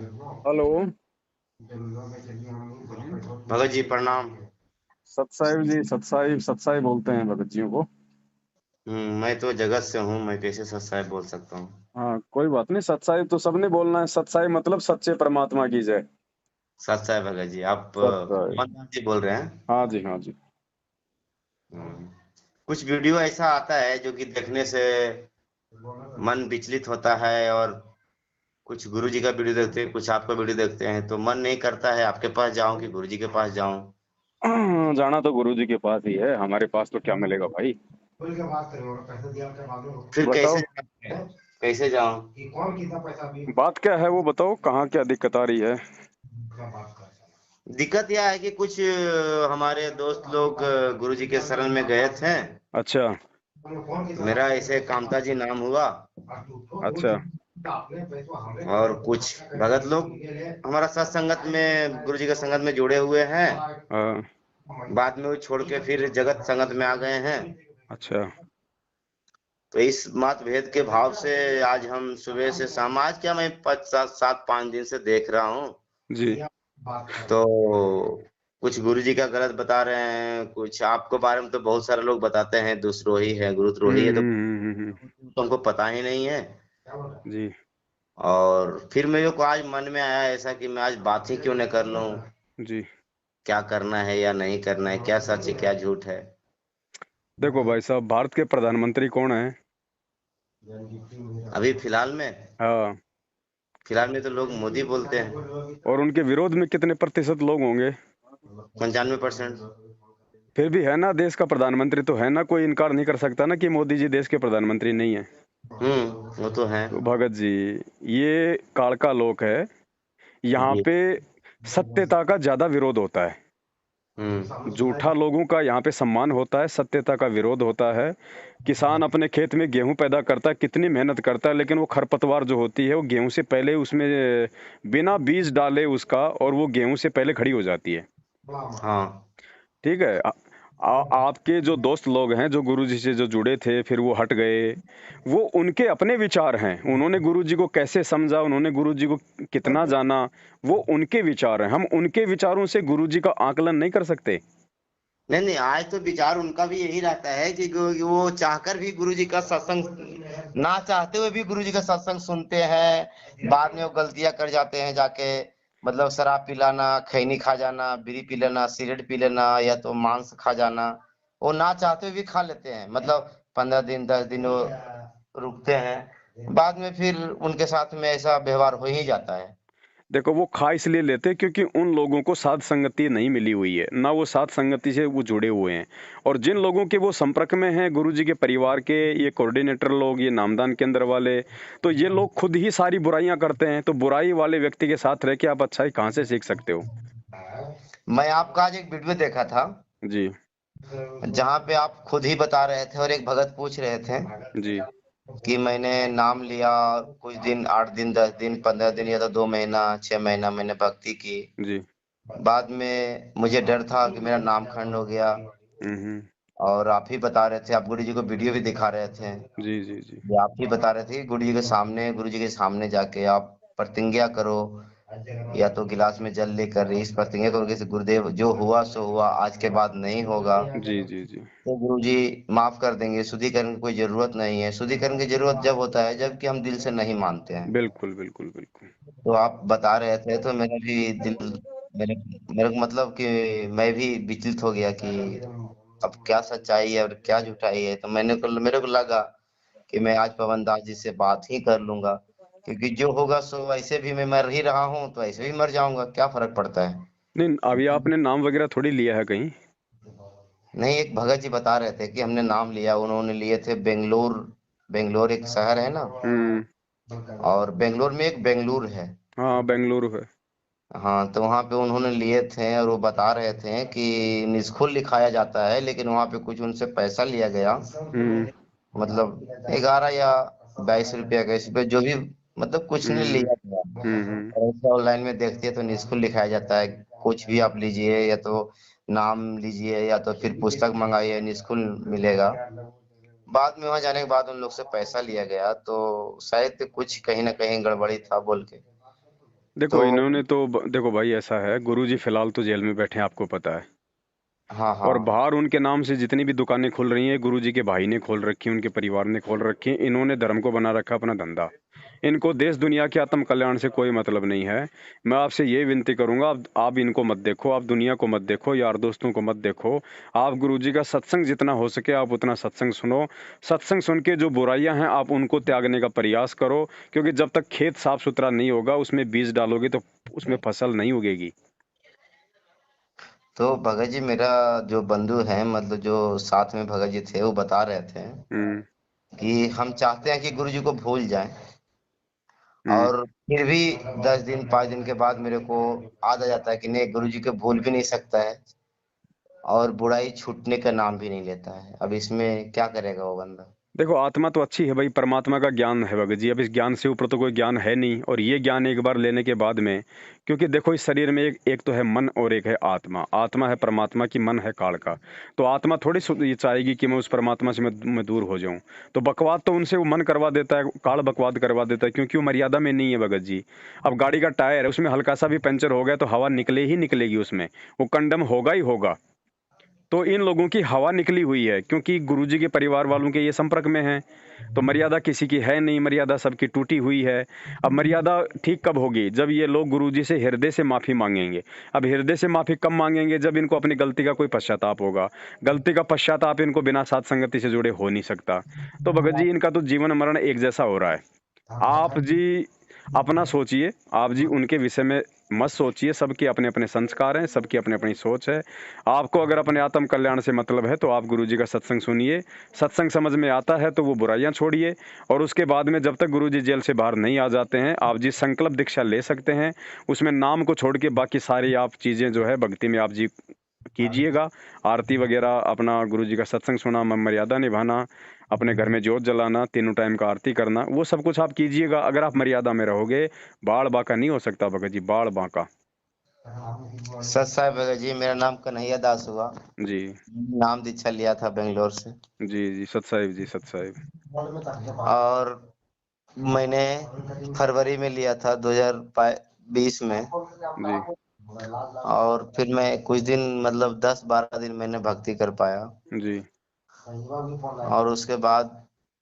Hello. Bhagat ji प्रणाम। सतसाहिब जी, सतसाहिब सतसाहिब बोलते हैं भगत जियों को। मैं तो जगत से हूँ, मैं कैसे सच साहब बोल सकता हूँ। हाँ, कोई बात नहीं, सतसाहिब तो सबने बोलना है। सतसाहिब मतलब सच्चे परमात्मा की जय। सच साहब भगत जी, आप सतसाहिब। पवन दास जी बोल रहे हैं। हाँ जी, हाँ जी। हम्म, कुछ वीडियो ऐसा आता है जो कि देखने से मन विचलित होता है, और कुछ गुरु जी का वीडियो देखते हैं, कुछ आपका वीडियो देखते हैं तो मन नहीं करता है आपके पास जाऊं कि गुरु जी के पास जाऊं। जाना तो गुरु जी के पास ही है, हमारे पास तो क्या मिलेगा भाई। फिर कैसे बताओ, जाऊं? कैसे जाऊं? बात क्या है वो बताओ, कहाँ क्या दिक्कत आ रही है। दिक्कत यह है कि कुछ हमारे दोस्त लोग गुरु जी के शरण में गए थे। अच्छा। मेरा ऐसे कामता जी नाम हुआ, अच्छा। और कुछ भगत लोग हमारा सत्संगत में, गुरु जी के संगत में जुड़े हुए हैं। हाँ। बाद में वो छोड़ के फिर जगत संगत में आ गए हैं। अच्छा। तो इस मतभेद के भाव से आज हम सुबह से शाम, आज क्या, मैं 5 7 5 दिन से देख रहा हूँ। जी। तो कुछ गुरु जी का गलत बता रहे हैं, कुछ आपके बारे में तो बहुत सारे लोग बताते हैं दुष्द्रोही है, गुरुद्रोही है, तो तुमको पता ही नहीं है। जी। और फिर मेरे को आज मन में आया ऐसा कि मैं आज बात ही क्यों न कर लूं, जी। क्या करना है या नहीं करना है, क्या सच है क्या झूठ है। देखो भाई साहब, भारत के प्रधानमंत्री कौन है? अभी हाँ। फिलहाल में तो लोग मोदी बोलते हैं। और उनके विरोध में कितने प्रतिशत लोग होंगे? 95%। फिर भी है ना, देश का प्रधानमंत्री तो है ना, कोई इनकार नहीं कर सकता ना कि मोदी जी देश के प्रधानमंत्री नहीं है। वो तो है। तो भगत जी, ये काल का लोक है। यहाँ जी। पे सत्यता का ज्यादा विरोध होता है। झूठा हम्म। लोगों का यहाँ पे सम्मान होता है, सत्यता का विरोध होता है। किसान अपने खेत में गेहूं पैदा करता है, कितनी मेहनत करता है, लेकिन वो खरपतवार जो होती है वो गेहूं से पहले उसमें बिना बीज डाले उसका, और वो गेहूं से पहले खड़ी हो जाती है। हाँ। ठीक है। आपके जो दोस्त लोग हैं जो गुरुजी से जो जुड़े थे फिर वो हट गए, वो उनके अपने विचार हैं। उन्होंने गुरुजी को कैसे समझा, उन्होंने गुरुजी को कितना जाना, वो उनके विचार हैं। हम उनके विचारों से गुरुजी का आकलन नहीं कर सकते। नहीं नहीं, आज तो विचार उनका भी यही रहता है कि वो चाहकर भी गुरु जी का सत्संग, ना चाहते हुए भी गुरु जी का सत्संग सुनते हैं। बाद में वो गलतियां कर जाते हैं जाके, मतलब शराब पिलाना, खैनी खा जाना, बीड़ी पी लेना, सिगरेट पी लेना, या तो मांस खा जाना। वो ना चाहते हुए भी खा लेते हैं, मतलब 15 दिन 10 दिन वो रुकते हैं, बाद में फिर उनके साथ में ऐसा व्यवहार हो ही जाता है। देखो, वो खा इसलिए लेते हैं क्योंकि उन लोगों को साध संगति नहीं मिली हुई है, ना वो साध संगति से वो जुड़े हुए हैं। और जिन लोगों के वो संपर्क में हैं, गुरुजी के परिवार के ये कोऑर्डिनेटर लोग, ये नामदान केंद्र वाले, तो ये लोग खुद ही सारी बुराइयां करते हैं। तो बुराई वाले व्यक्ति के साथ रह के आप अच्छाई कहाँ से सीख सकते हो? मैं आपका आज एक वीडियो देखा था, जी। जहाँ पे आप खुद ही बता रहे थे और एक भगत पूछ रहे थे जी। कि मैंने नाम लिया, कुछ दिन, 8 दिन 10 दिन 15 दिन या तो 2 महीना 6 महीना मैंने भक्ति की। जी। बाद में मुझे डर था कि मेरा नाम खंड हो गया। हम्म। और आप ही बता रहे थे, आप गुरु जी को वीडियो भी दिखा रहे थे, जी। जी। जी। ये आप ही बता रहे थे कि गुरु जी के सामने जाके आप प्रतिज्ञा करो, या तो गिलास में जल लेकर इस प्रतिज्ञा करो कि गुरुदेव जो हुआ सो हुआ, आज के बाद नहीं होगा। जी। जी। जी। तो गुरु जी माफ कर देंगे, शुद्धिकरण की कोई जरूरत नहीं है। शुद्धिकरण की जरूरत जब होता है जबकि हम दिल से नहीं मानते हैं। बिल्कुल बिल्कुल बिल्कुल। तो आप बता रहे थे तो मेरा भी दिल, मेरे मेरे को मतलब कि मैं भी विचलित हो गया कि अब क्या सच्चाई है और क्या झूठाई है। तो मेरे को लगा कि मैं आज पवन दास जी से बात ही कर लूंगा, क्योंकि जो होगा सो, ऐसे भी मैं मर ही रहा हूँ तो ऐसे भी मर जाऊंगा, क्या फर्क पड़ता है। नहीं, अभी आपने नाम वगैरह थोड़ी लिया है कहीं। नहीं, एक भगत जी बता रहे थे कि हमने नाम लिया, उन्होंने लिए थे बेंगलोर। बेंगलोर एक शहर है ना, हम्म। और बेंगलोर में एक बेंगलुरु है। हाँ, बेंगलुरु है। हाँ, तो वहां पे उन्होंने लिए थे और वो बता रहे थे कि निष्ठुर लिखाया जाता है, लेकिन वहां पे कुछ उनसे पैसा लिया गया। हम्म। मतलब 11 या 22 रुपया का, इस पे जो भी, मतलब कुछ नहीं हम्म। लिया गया। हम्म। और ऐसे ऑनलाइन में देखते हैं तो निष्ठुर लिखाया जाता है। कुछ भी आप लीजिए, या तो नाम लीजिए या तो फिर पुस्तक मंगाइए, निष्ठुर मिलेगा। बाद में वहां जाने के बाद उन लोग से पैसा लिया गया, तो शायद कुछ कहीं ना कहीं गड़बड़ी था बोल के। देखो तो इन्होंने तो देखो भाई ऐसा है, गुरुजी फिलहाल तो जेल में बैठे हैं, आपको पता है। हाँ और हाँ। बाहर उनके नाम से जितनी भी दुकानें खुल रही हैं, गुरुजी के भाई ने खोल रखी हैं, उनके परिवार ने खोल रखी हैं। इन्होंने धर्म को बना रखा अपना धंधा। इनको देश दुनिया के आत्म कल्याण से कोई मतलब नहीं है। मैं आपसे ये विनती करूंगा, आप इनको मत देखो, आप दुनिया को मत देखो, यार दोस्तों को मत देखो। आप गुरुजी का सत्संग जितना हो सके आप उतना सत्संग सुनो। सत्संग सुन के जो बुराइयां हैं आप उनको त्यागने का प्रयास करो, क्योंकि जब तक खेत साफ सुथरा नहीं होगा, उसमें बीज डालोगे तो उसमें फसल नहीं उगेगी। तो भगत जी, मेरा जो बंधु है, मतलब जो साथ में भगत जी थे, वो बता रहे थे हम्म। कि हम चाहते हैं कि गुरु जी को भूल जाएं, हम्म। और फिर भी 10 दिन 5 दिन के बाद मेरे को याद आ जाता है कि नहीं, गुरु जी को भूल भी नहीं सकता है, और बुराई छूटने का नाम भी नहीं लेता है। अब इसमें क्या करेगा वो बंदा? देखो आत्मा तो अच्छी है भाई, परमात्मा का ज्ञान है भगत जी। अब इस ज्ञान से ऊपर तो कोई ज्ञान है नहीं, और ये ज्ञान एक बार लेने के बाद में, क्योंकि देखो इस शरीर में एक तो है मन और एक है आत्मा। आत्मा है परमात्मा की, मन है काल का। तो आत्मा थोड़ी ये चाहेगी कि मैं उस परमात्मा से मैं दूर हो जाऊं। तो बकवाद तो उनसे वो मन करवा देता है, काल बकवाद करवा देता है, क्योंकि वो मर्यादा में नहीं है भगत जी। अब गाड़ी का टायर है, उसमें हल्का सा भी पंचर हो गया तो हवा निकले ही निकलेगी, उसमें वो कंडम होगा ही होगा। तो इन लोगों की हवा निकली हुई है, क्योंकि गुरुजी के परिवार वालों के ये संपर्क में हैं। तो मर्यादा किसी की है नहीं, मर्यादा सबकी टूटी हुई है। अब मर्यादा ठीक कब होगी? जब ये लोग गुरुजी से हृदय से माफी मांगेंगे। अब हृदय से माफी कब मांगेंगे? जब इनको अपनी गलती का कोई पश्चाताप होगा। गलती का पश्चाताप इनको बिना साध संगति से जुड़े हो नहीं सकता। तो भगत जी इनका तो जीवन मरण एक जैसा हो रहा है। आप जी अपना सोचिए, आप जी उनके विषय में मत सोचिए। सबके अपने अपने संस्कार हैं, सबकी अपनी अपनी सोच है। आपको अगर अपने आत्म कल्याण से मतलब है तो आप गुरुजी का सत्संग सुनिए। सत्संग समझ में आता है तो वो बुराइयां छोड़िए। और उसके बाद में जब तक गुरुजी जेल से बाहर नहीं आ जाते हैं, आप जी संकल्प दीक्षा ले सकते हैं। उसमें नाम को छोड़ के बाकी सारी आप चीजें जो है भक्ति में आप जी कीजिएगा। आरती वगैरह, अपना गुरुजी का सत्संग सुना, मर्यादा निभाना, अपने घर में जोत जलाना, तीनों टाइम का आरती करना, वो सब कुछ आप कीजिएगा। अगर आप मर्यादा में रहोगे, बाढ़ बांका नहीं हो सकता भगत जी, बाढ़ बांका। सच साहब भगत जी, मेरा नाम कन्हैया दास हुआ। जी नाम दीक्षा लिया था बेंगलोर से। जी जी, सत साहिब जी, सत साहिब। और मैंने फरवरी में लिया था 2020 में। जी और फिर मैं कुछ दिन, मतलब 10-12 दिन मैंने भक्ति कर पाया। जी। और उसके बाद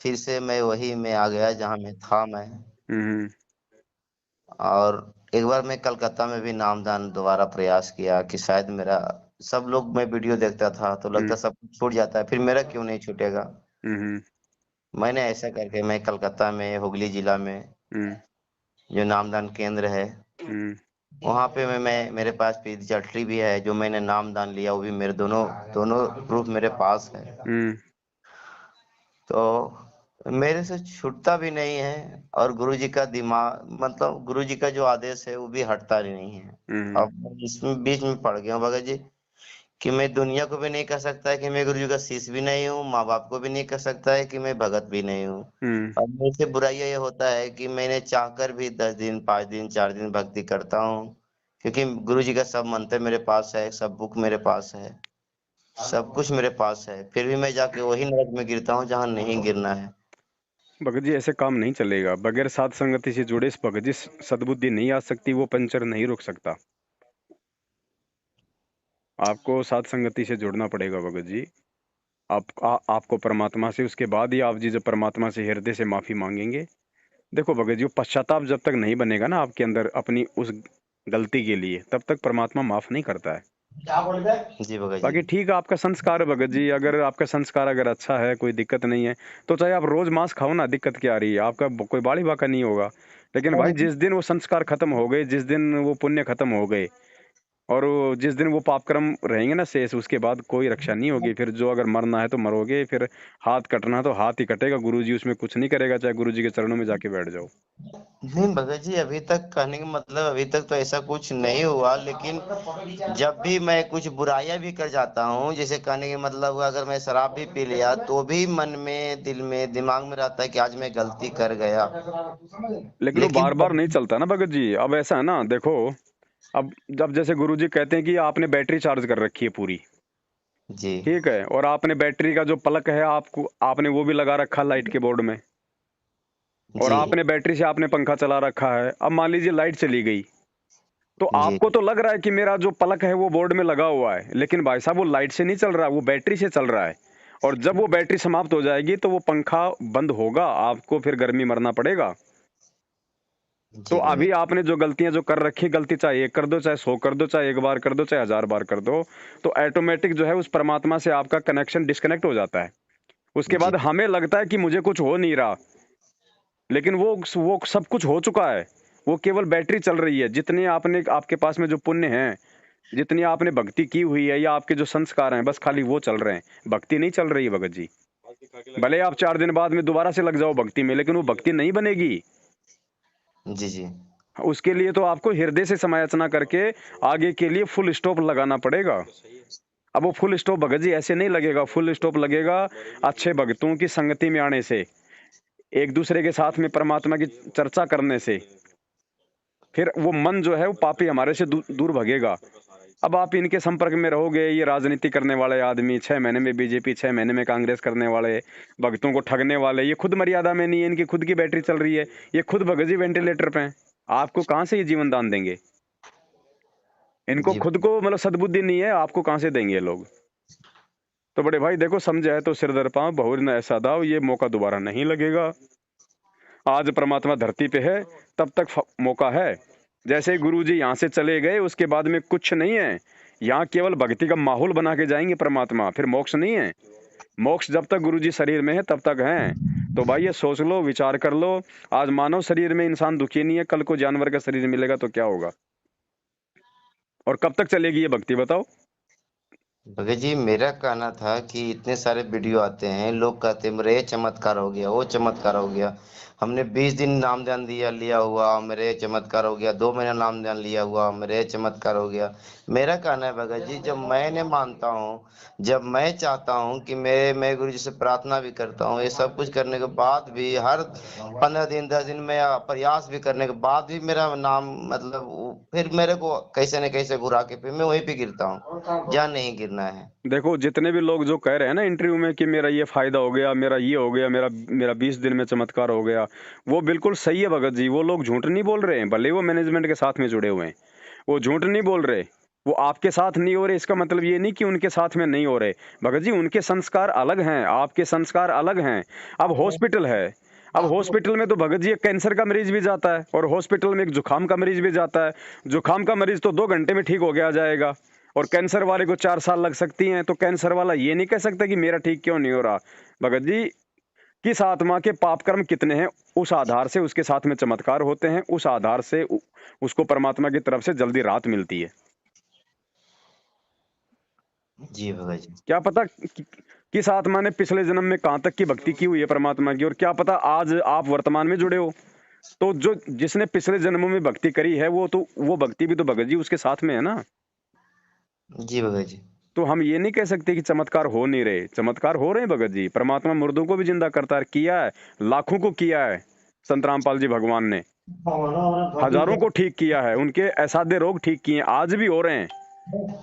फिर से मैं वही में आ गया जहाँ मैं था मैं। हम्म। और एक बार मैं कलकत्ता में भी नामदान दोबारा प्रयास किया कि शायद मेरा, सब लोग, मैं वीडियो देखता था तो हम्म। लगता सब कुछ छूट जाता है, फिर मेरा क्यों नहीं छूटेगा। हम्म। मैंने ऐसा करके मैं कलकत्ता में, हुगली जिला में हम्म। जो नामदान केंद्र है, हम्म। वहाँ पे मैं मेरे पास पीतजटली भी है, जो मैंने नामदान लिया वो भी मेरे दोनों दोनों प्रूफ मेरे पास है। हम्म। तो मेरे से छूटता भी नहीं है, और गुरुजी का दिमाग, मतलब गुरुजी का जो आदेश है वो भी हटता ही नहीं है। हम्म। अब मैं इसमें बीच में पड़ गया हूँ भगत जी, कि मैं दुनिया को भी नहीं कह सकता कि मैं गुरुजी का शिष्य भी नहीं हूँ, माँ बाप को भी नहीं कह सकता है कि मैं भगत भी नहीं हूँ। हम्म। अब मेरे से बुराइयां ये होता है कि मैंने चाहकर भी 10 दिन 5 दिन 4 दिन भक्ति करता हूँ, क्योंकि गुरुजी का सब मंत्र मेरे पास है, सब बुक मेरे पास है, सब कुछ मेरे पास है, फिर भी मैं जाके वही नरक में गिरता हूँ जहाँ नहीं गिरना है। भगत जी ऐसे काम नहीं चलेगा। बगैर साध संगति से जुड़े इस भगत जी सद्बुद्धि नहीं आ सकती, वो पंचर नहीं रुक सकता। आपको साध संगति से जुड़ना पड़ेगा भगत जी। आपको परमात्मा से, उसके बाद ही आप जी जब परमात्मा से हृदय से माफी मांगेंगे। देखो भगत जी, वो पश्चाताप जब तक नहीं बनेगा ना आपके अंदर अपनी उस गलती के लिए, तब तक परमात्मा माफ नहीं करता है। जी भगत जी। बाकी ठीक है, आपका संस्कार है भगत जी। अगर आपका संस्कार अगर अच्छा है, कोई दिक्कत नहीं है, तो चाहे आप रोज मांस खाओ ना, दिक्कत क्या आ रही है? आपका कोई बाड़ी बाका नहीं होगा। लेकिन भाई जिस दिन वो संस्कार खत्म हो गए, जिस दिन वो पुण्य खत्म हो गए, और जिस दिन वो पाप कर्म रहेंगे ना शेष, उसके बाद कोई रक्षा नहीं होगी। फिर जो अगर मरना है तो मरोगे, फिर हाथ कटना है तो हाथ ही कटेगा। गुरुजी उसमें कुछ नहीं करेगा, चाहे गुरुजी के चरणों में जाके बैठ जाओ। नहीं भगत जी, अभी तक कहने का मतलब, अभी तक तो ऐसा कुछ नहीं हुआ, लेकिन जब भी मैं कुछ बुराइयां भी कर जाता हूँ, जैसे कहने का मतलब हुआ, अगर मैं शराब भी पी लिया तो भी मन में, दिल में, दिमाग में रहता है कि आज मैं गलती कर गया। लेकिन वो लेकिन बार बार नहीं चलता ना भगत जी। अब ऐसा है ना, देखो, अब जब जैसे गुरुजी कहते हैं कि आपने बैटरी चार्ज कर रखी है पूरी, जी ठीक है, और आपने बैटरी का जो प्लग है आपको, आपने वो भी लगा रखा लाइट के बोर्ड में, और जी आपने बैटरी से आपने पंखा चला रखा है। अब मान लीजिए लाइट चली गई, तो जी आपको तो लग रहा है कि मेरा जो पलक है वो बोर्ड में लगा हुआ है, लेकिन भाई साहब वो लाइट से नहीं चल रहा, वो बैटरी से चल रहा है। और जब वो बैटरी समाप्त हो जाएगी तो वो पंखा बंद होगा, आपको फिर गर्मी मरना पड़ेगा। तो जी भगत अभी आपने जो गलतियां जो कर रखी, गलती चाहे 1 कर दो, चाहे 100 कर दो, चाहे 1 बार कर दो, चाहे 1000 बार कर दो, तो ऑटोमेटिक जो है उस परमात्मा से आपका कनेक्शन डिस्कनेक्ट हो जाता है। उसके जी बाद हमें लगता है कि मुझे कुछ हो नहीं रहा, लेकिन वो सब कुछ हो चुका है। वो केवल बैटरी चल रही है। जितने आपने आपके पास में जो पुण्य हैं, जितनी आपने भक्ति की हुई है, या आपके जो संस्कार हैं, बस खाली वो चल रहे हैं, भक्ति नहीं चल रही है भगत जी। भले आप 4 दिन बाद में दोबारा से लग जाओ भक्ति में, लेकिन वो भक्ति नहीं बनेगी। जी जी उसके लिए तो आपको हृदय से समायाचना करके आगे के लिए फुल स्टॉप लगाना पड़ेगा। अब वो फुल स्टॉप भगत जी ऐसे नहीं लगेगा, फुल स्टॉप लगेगा अच्छे भक्तों की संगति में आने से, एक दूसरे के साथ में परमात्मा की चर्चा करने से। फिर वो मन जो है वो पापी हमारे से दूर भगेगा। अब आप इनके संपर्क में रहोगे, ये राजनीति करने वाले आदमी, 6 महीने में बीजेपी, 6 महीने में कांग्रेस करने वाले, भक्तों को ठगने वाले, ये खुद मर्यादा में नहीं है, इनकी खुद की बैटरी चल रही है, ये खुद भगत जी वेंटिलेटर पे हैं। आपको कहाँ से ये जीवन दान देंगे? इनको जी खुद को मतलब सद्बुद्धि नहीं है, आपको कहाँ से देंगे ये लोग? तो बड़े भाई देखो, समझाए तो सिर दर पांव, बहुर न ऐसा दाव, ये मौका दोबारा नहीं लगेगा। आज परमात्मा धरती पे है, तब तक मौका है। जैसे गुरु जी यहाँ से चले गए, उसके बाद में कुछ नहीं है। यहाँ केवल भक्ति का माहौल बना के जाएंगे परमात्मा, फिर मोक्ष नहीं है। मोक्ष जब तक गुरु जी शरीर में है तब तक है। तो भाई ये सोच लो, विचार कर लो। आज मानव शरीर में इंसान दुखी नहीं है, कल को जानवर का शरीर मिलेगा तो क्या होगा? और कब तक चलेगी ये भक्ति, बताओ? भगत जी, मेरा कहना था कि इतने सारे वीडियो आते हैं, लोग कहते हैं मेरे ये चमत्कार हो गया, वो चमत्कार हो गया। हमने 20 दिन नाम ध्यान लिया हुआ, मेरे ये चमत्कार हो गया। 2 महीना नाम ध्यान लिया हुआ, मेरे ये चमत्कार हो गया। मेरा कहना है भगत जी, जब मैंने मानता हूँ, जब मैं चाहता हूँ कि मैं गुरु जी से प्रार्थना भी करता हूँ, ये सब कुछ करने के बाद भी, हर 15 दिन 10 दिन में प्रयास भी करने के बाद भी मेरा नाम मतलब फिर मेरे को कैसे न कैसे घुरा के फिर मैं वहीं पे गिरता हूँ जहाँ नहीं गिरना है। देखो, जितने भी लोग जो कह रहे हैं ना इंटरव्यू में कि मेरा ये फायदा हो गया, मेरा ये हो गया, मेरा मेरा 20 दिन में चमत्कार हो गया, वो बिल्कुल सही है भगत जी। वो लोग झूठ नहीं बोल रहे हैं, भले वो मैनेजमेंट के साथ में जुड़े हुए हैं, वो झूठ नहीं बोल रहे। वो आपके साथ नहीं हो रहे, इसका मतलब ये नहीं कि उनके साथ में नहीं हो रहे। भगत जी, उनके संस्कार अलग हैं, आपके संस्कार अलग हैं। अब हॉस्पिटल है, अब हॉस्पिटल में तो भगत जी एक कैंसर का मरीज भी जाता है, और हॉस्पिटल में एक जुकाम का मरीज भी जाता है। जुकाम का मरीज तो 2 घंटे में ठीक हो गया जाएगा, और कैंसर वाले को 4 साल लग सकती हैं। तो कैंसर वाला ये नहीं कह सकता कि मेरा ठीक क्यों नहीं हो रहा। भगत जी, किस आत्मा के पाप कर्म कितने हैं, उस आधार से उसके साथ में चमत्कार होते हैं, उस आधार से उसको परमात्मा की तरफ से जल्दी राहत मिलती है। जी भगत जी। क्या पता किस आत्मा ने पिछले जन्म में कहां तक की भक्ति की हुई है परमात्मा की, और क्या पता आज आप वर्तमान में जुड़े हो। तो जो जिसने पिछले जन्मों में भक्ति करी है, वो भक्ति भी तो भगत जी उसके साथ में है ना। जी भगत जी। तो हम ये नहीं कह सकते कि चमत्कार हो नहीं रहे, चमत्कार हो रहे हैं भगत जी। परमात्मा मुर्दों को भी जिंदा करता है, किया है, लाखों को किया है। संत रामपाल जी भगवान ने हजारों को ठीक किया है, उनके असाध्य रोग ठीक किए हैं, आज भी हो रहे हैं।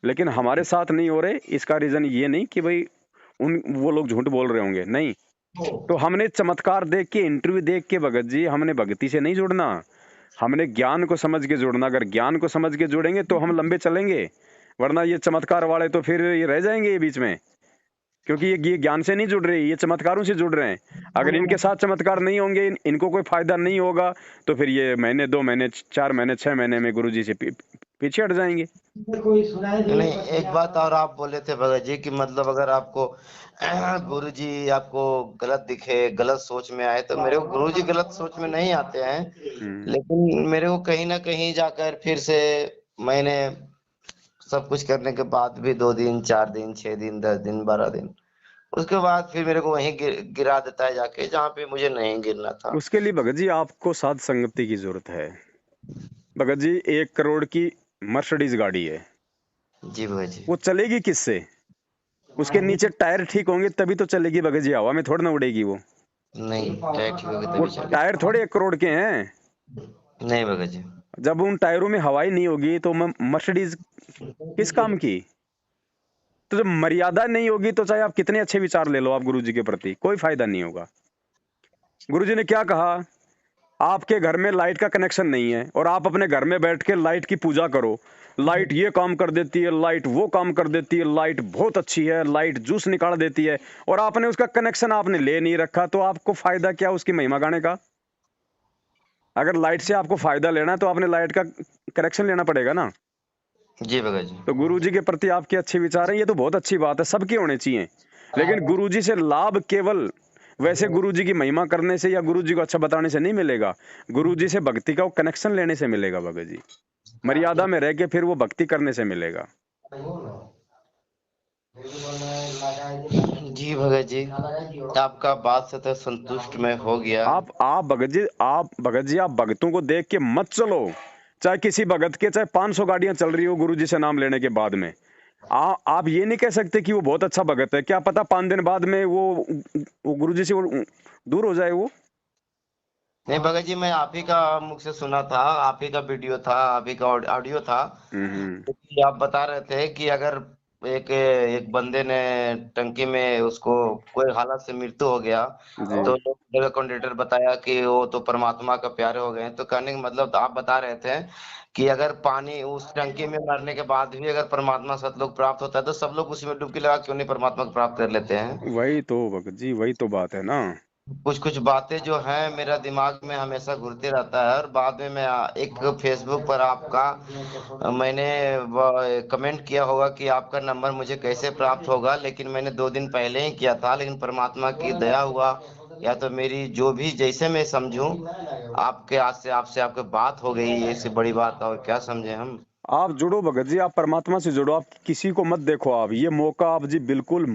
लेकिन हमारे साथ नहीं हो रहे, इसका रीजन ये नहीं कि भाई वो लोग झूठ बोल रहे होंगे, नहीं। तो हमने चमत्कार देख के, इंटरव्यू देख के भगत जी, हमने भक्ति से नहीं जुड़ना, हमने ज्ञान को समझ के जुड़ना। अगर ज्ञान को समझ के जुड़ेंगे तो हम लंबे चलेंगे, वरना ये चमत्कार वाले तो फिर ये रह जाएंगे ये बीच में, क्योंकि ये ज्ञान से नहीं जुड़ रहे, ये चमत्कारों से जुड़ रहे हैं। अगर इनके साथ चमत्कार नहीं होंगे, इनको कोई फायदा नहीं होगा, तो फिर ये महीने 2 महीने 4 महीने 6 महीने में गुरुजी से पीछे हट जाएंगे। नहीं, एक बात और आप बोले थे भगत जी कि मतलब अगर आपको गुरु जी आपको गलत दिखे, गलत सोच में आए, तो मेरे को गुरु जी गलत सोच में नहीं आते हैं, लेकिन मेरे को कहीं ना कहीं जाकर फिर से मैंने सब कुछ करने के बाद भी 2 दिन 4 दिन 6 दिन 10 दिन 12 दिन उसके बाद फिर मेरे को वहीं गिरा देता है जाके जहाँ पे मुझे नहीं गिरना था। उसके लिए भगत जी आपको साध संगति की जरूरत है। भगत जी, 1 करोड़ की मर्सिडीज गाड़ी है, जी भगत जी। वो चलेगी किससे? उसके नीचे टायर ठीक होंगे तभी तो चलेगी भगत जी, हवा में थोड़ी ना उड़ेगी वो। नहीं, टायर ठीक होगी वो तभी चलेगी। टायर थोड़े 1 करोड़ के हैं। नहीं भगत जी। जब उन टायरों में हवा ही नहीं होगी तो मर्सिडीज किस काम की? तो जब मर्यादा नहीं होगी तो चाहे आप कितने अच्छे विचार ले लो आप गुरु जी के प्रति, कोई फायदा नहीं होगा। गुरु जी ने क्या कहा आपके घर में लाइट का कनेक्शन नहीं है और आप अपने घर में बैठ के लाइट की पूजा करो, लाइट ये काम कर देती है, लाइट वो काम कर देती है, लाइट बहुत अच्छी है, लाइट जूस निकाल देती है, और आपने उसका कनेक्शन आपने ले नहीं रखा, तो आपको फायदा क्या उसकी महिमा गाने का? अगर लाइट से आपको फायदा लेना है तो आपने लाइट का कनेक्शन लेना पड़ेगा ना। जी भगत जी। तो गुरुजी के प्रति आपके अच्छे विचार हैं, ये तो बहुत अच्छी बात है, सबके होने चाहिए। लेकिन गुरुजी से लाभ केवल वैसे गुरुजी की महिमा करने से या गुरुजी को अच्छा बताने से नहीं मिलेगा, गुरुजी से भक्ति का कनेक्शन लेने से मिलेगा भगत जी। मर्यादा में रह के फिर वो भक्ति करने से मिलेगा। जी भगत जी, आपका बात से तो संतुष्ट मैं हो गया। आप भगत जी आप भगतों को देख के मत चलो, चाहे किसी भगत के चाहे 500 गाड़ियां चल रही हो गुरुजी से नाम लेने के बाद में, आप ये नहीं कह सकते कि वो बहुत अच्छा भगत है। क्या पता 5 दिन बाद में वो गुरुजी से दूर हो जाए वो। नहीं भगत जी, मैं आप ही का मुख से सुना था, आप ही का वीडियो था, आप ही का ऑडियो था, हम्म। कि आप बता रहे थे कि अगर एक एक बंदे ने टंकी में उसको कोई हालत से मृत्यु हो गया, जी तो लोग कंडक्टर बताया कि वो तो परमात्मा का प्यारे हो गए। तो कहने का मतलब आप बता रहे थे कि अगर पानी उस टंकी में मरने के बाद भी अगर परमात्मा सतलोक प्राप्त होता है, तो सब लोग उसी में डुबकी लगा क्यों नहीं परमात्मा को प्राप्त कर लेते हैं। वही तो भगत जी, वही तो बात है ना। कुछ कुछ बातें जो हैं मेरा दिमाग में हमेशा घूरती रहता है, और बाद में मैं एक फेसबुक पर आपका मैंने कमेंट किया होगा कि आपका नंबर मुझे कैसे प्राप्त होगा, लेकिन मैंने 2 दिन पहले ही किया था, लेकिन परमात्मा की दया हुआ या तो मेरी जो भी जैसे मैं समझूं, आपके आज से आपसे आपके बात हो गई, ये से बड़ी बात और क्या समझे हम। आप जुड़ो भगत जी, आप परमात्मा से जुड़ो, आप किसी को मत देखो। आप ये मौका आप जी बिल्कुल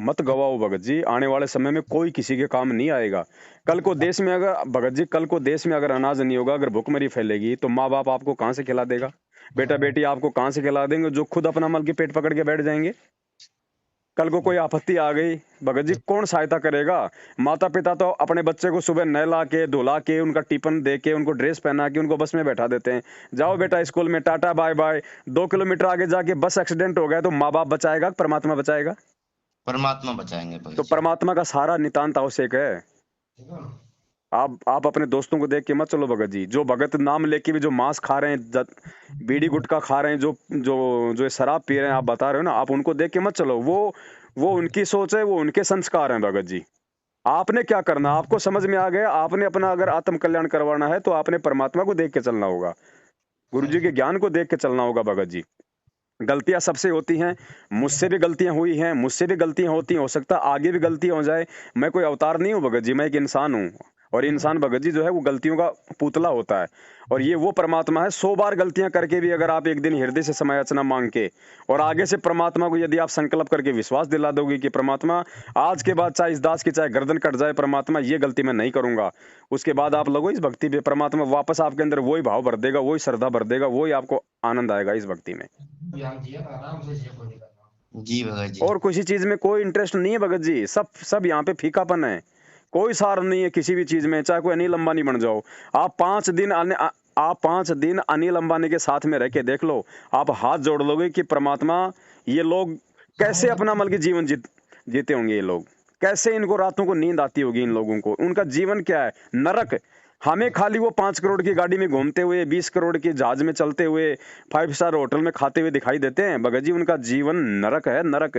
मत गवाओ भगत जी। आने वाले समय में कोई किसी के काम नहीं आएगा। कल को देश में अगर भगत जी, कल को देश में अगर अनाज नहीं होगा, अगर भुखमरी फैलेगी, तो माँ बाप आपको कहाँ से खिला देगा? बेटा बेटी आपको कहाँ से खिला देंगे, जो खुद अपना मल के पेट पकड़ के बैठ जाएंगे? कल को कोई आपत्ति आ गई, भगत जी कौन सहायता करेगा? माता पिता तो अपने बच्चे को सुबह नहला के धुला के उनका टिफिन दे के उनको ड्रेस पहना के उनको बस में बैठा देते हैं, जाओ बेटा स्कूल में, टाटा बाय बाय। 2 किलोमीटर आगे जाके बस एक्सीडेंट हो गया तो माँ बाप बचाएगा, परमात्मा बचाएगा? परमात्मा बचाएंगे भगत तो जी। परमात्मा का सहारा नितांत आवश्यक है। आप अपने दोस्तों को देख के मत चलो भगत जी। जो भगत नाम लेके भी जो मांस खा रहे हैं, बीड़ी गुटखा खा रहे हैं, जो जो जो शराब पी रहे हैं, आप बता रहे हो ना, आप उनको देख के मत चलो। वो उनकी सोच है, वो उनके संस्कार हैं भगत जी। आपने क्या करना, आपको समझ में आ गया। आपने अपना अगर आत्म कल्याण करवाना है तो आपने परमात्मा को देख के चलना होगा, गुरु जी के ज्ञान को देख के चलना होगा भगत जी। गलतियां सबसे होती हैं, मुझसे भी गलतियां हुई हैं, मुझसे भी गलतियां होती हैं, हो सकता है आगे भी गलतियां हो जाए। मैं कोई अवतार नहीं हूं भगत जी, मैं एक इंसान हूं। और इंसान भगत जी जो है वो गलतियों का पुतला होता है, और ये वो परमात्मा है। 100 बार गलतियां करके भी अगर आप एक दिन हृदय से समय याचना मांग के और आगे से परमात्मा को यदि आप संकल्प करके विश्वास दिला दोगे कि परमात्मा आज के बाद चाहे इस दास की चाहे गर्दन कट जाए, परमात्मा ये गलती मैं नहीं करूंगा, उसके बाद आप लगो इस भक्ति पे, परमात्मा वापस आपके अंदर वही भाव भर देगा, वही श्रद्धा भर देगा, वही आपको आनंद आएगा इस भक्ति में। जी भगत जी। और किसी चीज में कोई इंटरेस्ट नहीं है भगत जी, सब यहाँ पे फीकापन है। कोई सार नहीं है किसी भी चीज में, चाहे कोई अनिल अंबानी बन जाओ। आप 5 दिन अनिल अंबानी के साथ में रह के देख लो, आप हाथ जोड़ लोगे कि परमात्मा ये लोग कैसे अपना मतलब कि जीवन जीते होंगे। ये लोग कैसे, इनको रातों को नींद आती होगी इन लोगों को, उनका जीवन क्या है, नरक। हमें खाली वो 5 करोड़ की गाड़ी में घूमते हुए, 20 करोड़ के जहाज में चलते हुए, 5 स्टार होटल में खाते हुए दिखाई देते हैं भगत जी, उनका जीवन नरक है, नरक।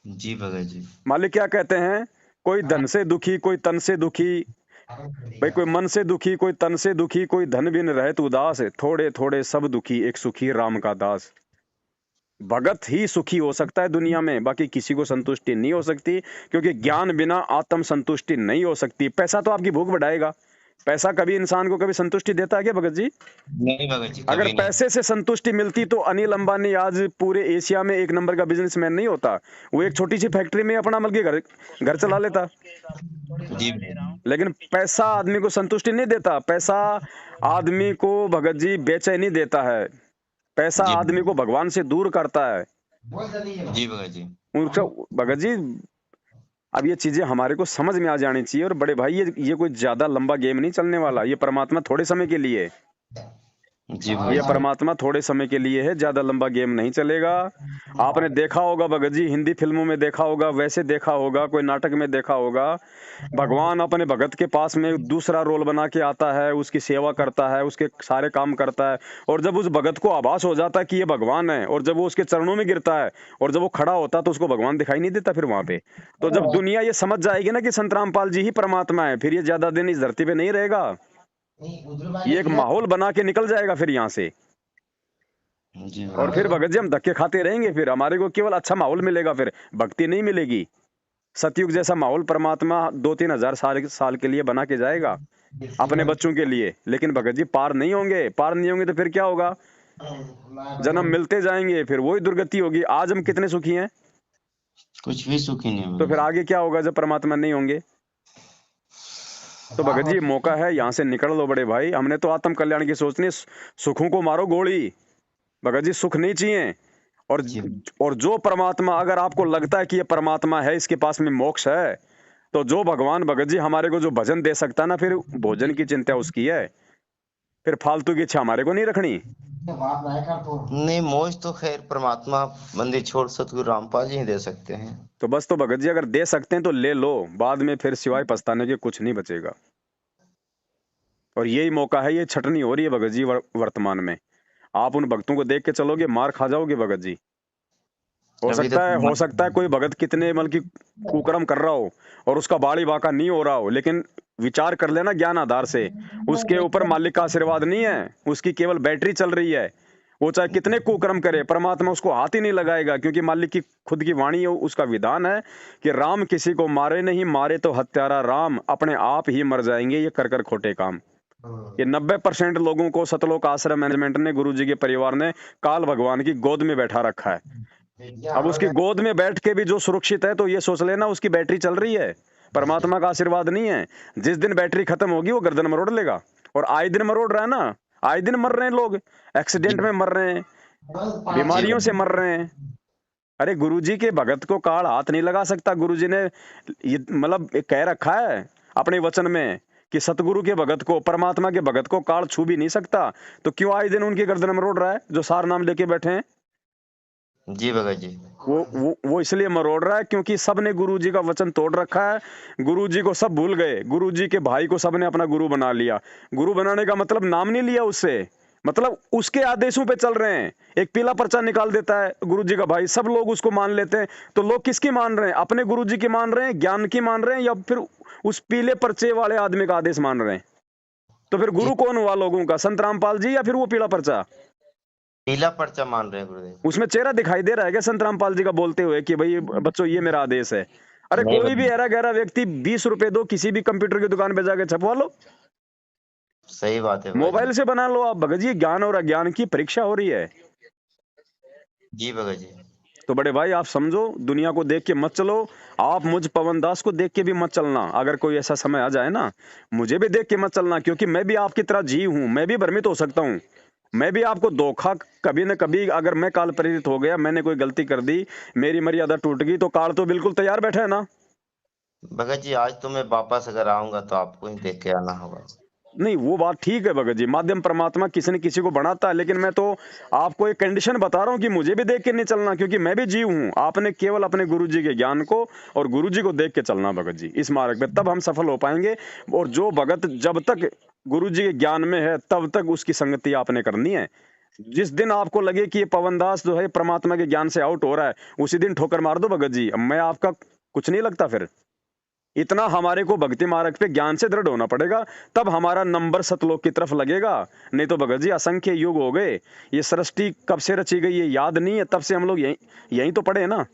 जी भगत जी। मालिक क्या कहते हैं, कोई धन से दुखी, कोई तन से दुखी, भाई कोई मन से दुखी, कोई तन से दुखी, कोई धन बिन रहत उदास, थोड़े थोड़े सब दुखी, एक सुखी राम का दास। भगत ही सुखी हो सकता है दुनिया में, बाकी किसी को संतुष्टि नहीं हो सकती, क्योंकि ज्ञान बिना आत्म संतुष्टि नहीं हो सकती। पैसा तो आपकी भूख बढ़ाएगा, पैसा कभी इंसान को कभी संतुष्टि देता है क्या भगत जी? नहीं भगत जी, अगर कभी नहीं। पैसे से संतुष्टि मिलती तो अनिल अंबानी आज पूरे एशिया में 1 नंबर का बिजनेसमैन नहीं होता। वो एक छोटी सी फैक्ट्री में अपना मतलब घर चला लेता। जी लेकिन पैसा आदमी को संतुष्टि नहीं देता, पैसा आदमी को भगत जी बेचैनी देता है, पैसा जी आदमी को भगवान से दूर करता है। जी भगत जी। उनका भगत जी, अब ये चीजें हमारे को समझ में आ जानी चाहिए। और बड़े भाई, ये कोई ज्यादा लंबा गेम नहीं चलने वाला, ये परमात्मा थोड़े समय के लिए। जी ये भगत जी। परमात्मा थोड़े समय के लिए है, ज्यादा लंबा गेम नहीं चलेगा। आपने देखा होगा भगत जी, हिंदी फिल्मों में देखा होगा, वैसे देखा होगा, कोई नाटक में देखा होगा, भगवान अपने भगत के पास में दूसरा रोल बना के आता है, उसकी सेवा करता है, उसके सारे काम करता है, और जब उस भगत को आभास हो जाता है कि ये भगवान है, और जब वो उसके चरणों में गिरता है और जब वो खड़ा होता है तो उसको भगवान दिखाई नहीं देता फिर वहां पे। तो जब दुनिया ये समझ जाएगी ना कि संत रामपाल जी ही परमात्मा है, फिर ये ज्यादा दिन इस धरती पे नहीं रहेगा। ये एक माहौल बना के निकल जाएगा फिर यहाँ से। जी और भगत फिर जी। भगत जी हम धक्के खाते रहेंगे, फिर हमारे को केवल अच्छा माहौल मिलेगा, फिर भक्ति नहीं मिलेगी। सतयुग जैसा माहौल परमात्मा 2-3 हजार साल के लिए बना के जाएगा अपने बच्चों के लिए, लेकिन भगत जी पार नहीं होंगे। पार नहीं होंगे तो फिर क्या होगा? जन्म मिलते जाएंगे, फिर वही दुर्गति होगी। आज हम कितने सुखी हैं, कुछ भी सुखी नहीं तो भगत फिर जी। आगे क्या होगा जब परमात्मा नहीं होंगे? तो भगत जी मौका है, यहाँ से निकल लो बड़े भाई। हमने तो आत्म कल्याण की सोचनी, सुखों को मारो गोली। भगत जी सुख नहीं चाहिए। और जी और जो परमात्मा, अगर आपको लगता है कि ये परमात्मा है, इसके पास में मोक्ष है, तो जो भगवान भगत जी हमारे को जो भजन दे सकता है ना, फिर भोजन की चिंता उसकी है, फिर फालतू की इच्छा हमारे को नहीं रखनी। नहीं, मोक्ष तो खैर परमात्मा मंदिर छोड़ सतगुरु रामपाल जी ही दे सकते हैं। तो बस, तो भगत जी अगर दे सकते हैं तो ले लो, बाद में फिर सिवाय पछताने के कुछ नहीं बचेगा। और यही मौका है, ये छटनी हो रही है भगत जी वर्तमान में। आप उन भक्तों को देख के चलोगे, मार खा जाओगे भगत जी। अभी तो हो सकता है कोई भगत कितने मतलब की कुकर्म कर रहा हो और उसका बाड़ी बाका नहीं हो रहा हो, लेकिन विचार कर लेना ज्ञान आधार से, उसके ऊपर मालिक का आशीर्वाद नहीं है, उसकी केवल बैटरी चल रही है। वो चाहे कितने कुकर्म करे, परमात्मा उसको हाथ ही नहीं लगाएगा, क्योंकि मालिक की खुद की वाणी है, उसका विधान है कि राम किसी को मारे नहीं, मारे तो हत्यारा राम, अपने आप ही मर जाएंगे ये कर कर खोटे काम। ये 90% लोगों को सतलोक आश्रम मैनेजमेंट ने, गुरु जी के परिवार ने काल भगवान की गोद में बैठा रखा है। अब उसकी गोद में बैठ के भी जो सुरक्षित है, तो ये सोच लेना उसकी बैटरी चल रही है, परमात्मा का आशीर्वाद नहीं है। जिस दिन बैटरी खत्म होगी वो गर्दन मरोड़ लेगा। और आए दिन मरोड़ रहा है ना, आए दिन मर रहे हैं लोग, एक्सीडेंट में मर रहे हैं, बीमारियों से मर रहे हैं। अरे गुरुजी के भगत को काल हाथ नहीं लगा सकता। गुरुजी ने ये मतलब कह रखा है अपने वचन में कि सतगुरु के भगत को, परमात्मा के भगत को काल छू भी नहीं सकता। तो क्यों आए दिन उनकी गर्दन मरोड़ रहा है जो सार नाम लेके बैठे हैं? जी भगत जी। वो इसलिए मरोड़ रहा है क्योंकि सबने गुरुजी का वचन तोड़ रखा है। गुरुजी को सब भूल गए, गुरुजी के भाई को सबने अपना गुरु बना लिया। गुरु बनाने का मतलब नाम नहीं लिया उससे, मतलब उसके आदेशों पे चल रहे हैं। एक पीला पर्चा निकाल देता है गुरुजी का भाई, सब लोग उसको मान लेते हैं। तो लोग किसकी मान रहे हैं? अपने गुरुजी की मान रहे हैं, ज्ञान की मान रहे हैं, या फिर उस पीले पर्चे वाले आदमी का आदेश मान रहे हैं? तो फिर गुरु कौन हुआ लोगों का? संत रामपाल जी या फिर वो पीला पर्चा? पीला पर्चा मान रहे हैं गुरुदेव। उसमें चेहरा दिखाई दे रहा है क्या संत रामपाल जी का बोलते हुए कि भाई बच्चों ये मेरा आदेश है? अरे नहीं कोई भी भगत ऐरा गहरा व्यक्ति 20 रुपए दो, किसी भी कंप्यूटर की दुकान पे जाके छपवा लो, जी, सही बात है भगत मोबाइल जी। से बना लो आप। भगत जी ज्ञान और अज्ञान की परीक्षा हो रही है। जी भगत जी। तो बड़े भाई आप समझो, दुनिया को देख के मत चलो। आप मुझ पवन दास को देख के भी मत चलना। अगर कोई ऐसा समय आ जाए ना, मुझे भी देख के मत चलना, क्योंकि मैं भी आपकी तरह जी हूं, मैं भी भ्रमित हो सकता हूं। मैं भी आपको धोखा कभी न कभी, अगर मैं काल प्रेरित हो गया, मैंने कोई गलती कर दी, मेरी मर्यादा टूट गई, तो काल तो बिल्कुल तैयार बैठा है ना। भगत जी, आज तो मैं वापस अगर आऊंगा तो आपको ही देख के आना होगा। नहीं वो बात ठीक है भगत जी, माध्यम परमात्मा किसी न किसी को बनाता है, लेकिन मैं तो आपको एक कंडीशन बता रहा हूँ कि मुझे भी देख के नहीं चलना, क्योंकि मैं भी जीव हूँ। आपने केवल अपने गुरुजी के ज्ञान को और गुरुजी को देख के चलना भगत जी इस मार्ग पे, तब हम सफल हो पाएंगे। और जो भगत जब तक गुरुजी के ज्ञान में है, तब तक उसकी संगति आपने करनी है। जिस दिन आपको लगे कि ये पवन दास जो है परमात्मा के ज्ञान से आउट हो रहा है, उसी दिन ठोकर मार दो भगत जी। मैं आपका कुछ नहीं लगता फिर। इतना हमारे को भक्ति मार्ग पे ज्ञान से दृढ़ होना पड़ेगा, तब हमारा नंबर सतलोक की तरफ लगेगा। नहीं तो भगत जी असंख्य युग हो गए, ये सृष्टि कब से रची गई ये याद नहीं है, तब से हम लोग यहीं तो पड़े हैं ना।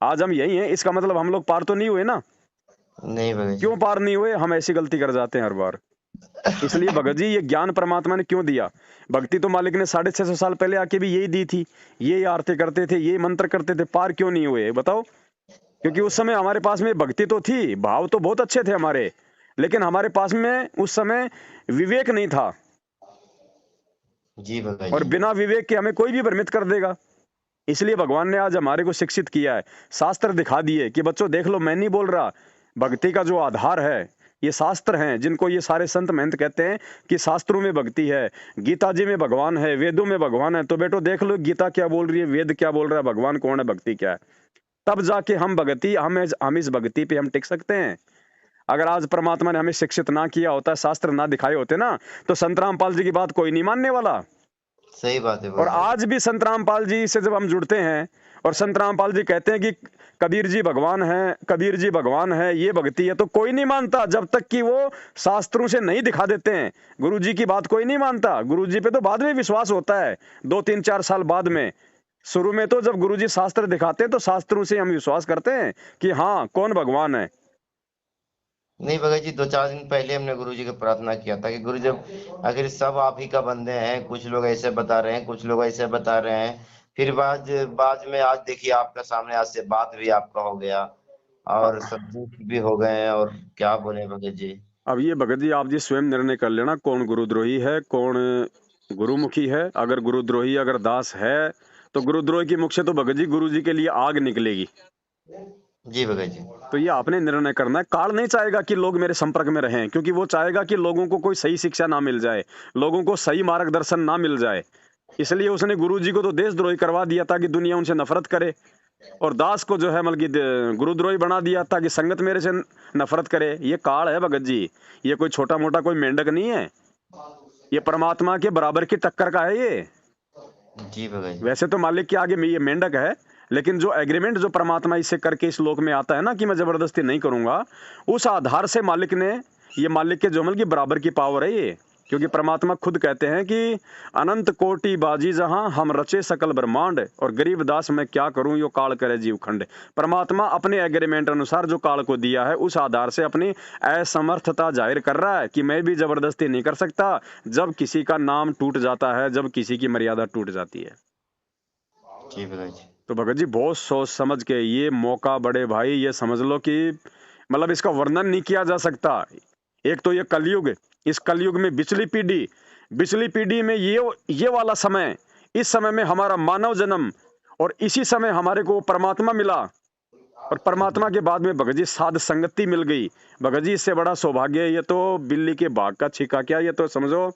आज हम यही हैं, इसका मतलब हम लोग पार तो नहीं हुए ना। नहीं भगत जी। क्यों पार नहीं हुए? हम ऐसी गलती कर जाते हैं हर बार। इसलिए भगत जी ये ज्ञान परमात्मा ने क्यों दिया? भक्ति तो मालिक ने 650 साल पहले आके भी यही दी थी, यही आरती करते थे, यही मंत्र करते थे, पार क्यों नहीं हुए बताओ? क्योंकि उस समय हमारे पास में भक्ति तो थी, भाव तो बहुत अच्छे थे हमारे, लेकिन हमारे पास में उस समय विवेक नहीं था। जी भगत और जी। बिना विवेक के हमें कोई भी भ्रमित कर देगा। इसलिए भगवान ने आज हमारे को शिक्षित किया है, शास्त्र दिखा दिए कि बच्चों देख लो, मैं नहीं बोल रहा, भक्ति का जो आधार है, ये शास्त्र हैं जिनको ये सारे संत महंत कहते हैं कि शास्त्रों में भक्ति है, गीता जी में भगवान है, वेदों में भगवान है। तो बेटो देख लो गीता क्या बोल रही है, वेद क्या बोल रहा है, भगवान कौन है, भक्ति क्या है। तब जाके हम इस भक्ति पे हम टिक सकते हैं। अगर आज परमात्मा ने हमें शिक्षित ना किया होता, शास्त्र ना दिखाए होते ना, तो संत रामपाल जी की बात कोई नहीं मानने वाला। सही बात है और भगत जी। आज भी संत रामपाल जी से जब हम जुड़ते हैं और संत रामपाल जी कहते हैं कि कबीर जी भगवान है, कबीर जी भगवान है, ये भक्ति है, तो कोई नहीं मानता जब तक कि वो शास्त्रों से नहीं दिखा देते हैं। गुरु जी की बात कोई नहीं मानता। गुरु जी पे तो बाद में विश्वास होता है, 2 3 4 साल बाद में। शुरू में तो जब गुरु जी शास्त्र दिखाते हैं तो शास्त्रों से हम विश्वास करते हैं कि हाँ कौन भगवान है। नहीं भगत जी, 2 4 दिन पहले हमने गुरु जी को प्रार्थना किया था कि गुरु जब आखिर सब आप ही का बंदे हैं, कुछ लोग ऐसे बता रहे हैं, कुछ लोग ऐसे बता रहे हैं। फिर बाद बाद में आज देखिए आपका सामने, आज से बात भी आपका हो गया और सब दुख भी हो गए हैं, और क्या बोले भगत जी। अब ये भगत जी आप जी स्वयं निर्णय कर लेना कौन गुरुद्रोही है, कौन गुरुमुखी है। अगर गुरुद्रोही अगर दास है तो गुरुद्रोही की मुख से तो भगत जी गुरु जी के लिए आग निकलेगी। जी भगत जी। तो ये आपने निर्णय करना है। काल नहीं चाहेगा कि लोग मेरे संपर्क में रहें, क्योंकि वो चाहेगा कि लोगों को कोई सही शिक्षा ना मिल जाए, लोगों को सही मार्गदर्शन ना मिल जाए। इसलिए उसने गुरु जी को तो देशद्रोही करवा दिया ताकि दुनिया उनसे नफरत करे, और दास को जो है मतलब कि गुरुद्रोही बना दिया ताकि संगत मेरे से नफरत करे। ये काल है भगत जी, ये कोई छोटा मोटा कोई मेंढक नहीं है, ये परमात्मा के बराबर की टक्कर का है ये। जी भगत जी। वैसे तो मालिक के आगे में ये मेंढक है, लेकिन जो एग्रीमेंट जो परमात्मा इससे करके इस लोक में आता है ना कि मैं जबरदस्ती नहीं करूंगा, उस आधार से मालिक ने, ये मालिक के जो मतलब की बराबर की पावर है ये। क्योंकि परमात्मा खुद कहते हैं कि अनंत कोटि बाजी जहां हम रचे सकल ब्रह्मांड, और गरीब दास मैं क्या करूं यो काल करे जीव खंड। परमात्मा अपने एग्रीमेंट अनुसार जो काल को दिया है उस आधार से अपनी असमर्थता जाहिर कर रहा है कि मैं भी जबरदस्ती नहीं कर सकता। जब किसी का नाम टूट जाता है, जब किसी की मर्यादा टूट जाती है। जी भगत जी। तो भगत जी बहुत सोच समझ के ये मौका, बड़े भाई ये समझ लो कि मतलब इसका वर्णन नहीं किया जा सकता। एक तो ये कलयुग, इस कलयुग में बिचली पीढ़ी में ये वाला समय, इस समय में हमारा मानव जन्म, और इसी समय हमारे को परमात्मा मिला, और परमात्मा के बाद में भगत जी साध संगति मिल गई। भगत जी इससे बड़ा सौभाग्य है ये तो बिल्ली के भाग का छिका क्या, ये तो समझो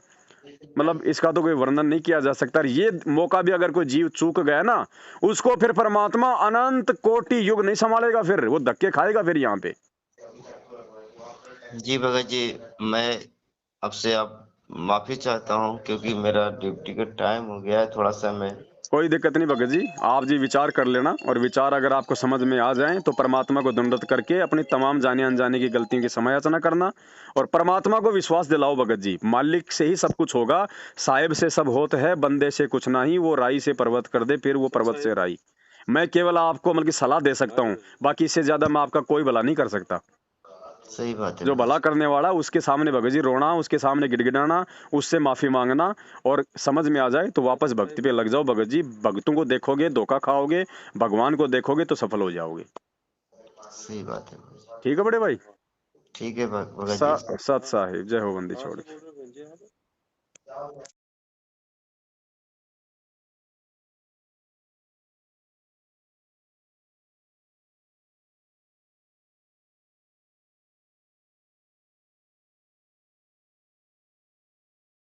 मतलब इसका तो कोई वर्णन नहीं किया जा सकता। ये मौका भी अगर कोई जीव चूक गया ना, उसको फिर परमात्मा अनंत कोटि युग नहीं संभालेगा, फिर वो धक्के खाएगा फिर यहाँ पे। जी भगत जी, मैं आपसे अब माफी चाहता हूँ क्योंकि मेरा ड्यूटी का टाइम हो गया है, थोड़ा सा मैं। कोई दिक्कत नहीं भगत जी, आप जी विचार कर लेना, और विचार अगर आपको समझ में आ जाए तो परमात्मा को दंडवत करके अपनी तमाम जाने अनजाने की गलतियों की समायाचना करना, और परमात्मा को विश्वास दिलाओ भगत जी, मालिक से ही सब कुछ होगा, साहिब से सब होत है, बंदे से कुछ नहीं, वो राई से पर्वत कर दे फिर वो पर्वत से राई। मैं केवल आपको मतलब की सलाह दे सकता हूँ, बाकी इससे ज्यादा मैं आपका कोई भला नहीं कर सकता। सही बात है जो भगत भला जी। करने वाला उसके सामने भगत जी रोना, उसके सामने गिड़गिड़ाना, उससे माफी मांगना, और समझ में आ जाए तो वापस भक्ति पे लग जाओ भगत जी। भक्तों को देखोगे धोखा खाओगे, भगवान को देखोगे तो सफल हो जाओगे। सही बात है भगत जी। ठीक है बड़े भाई। ठीक है भगत जी। सत साहिब, जय हो बंदी छोड़ के।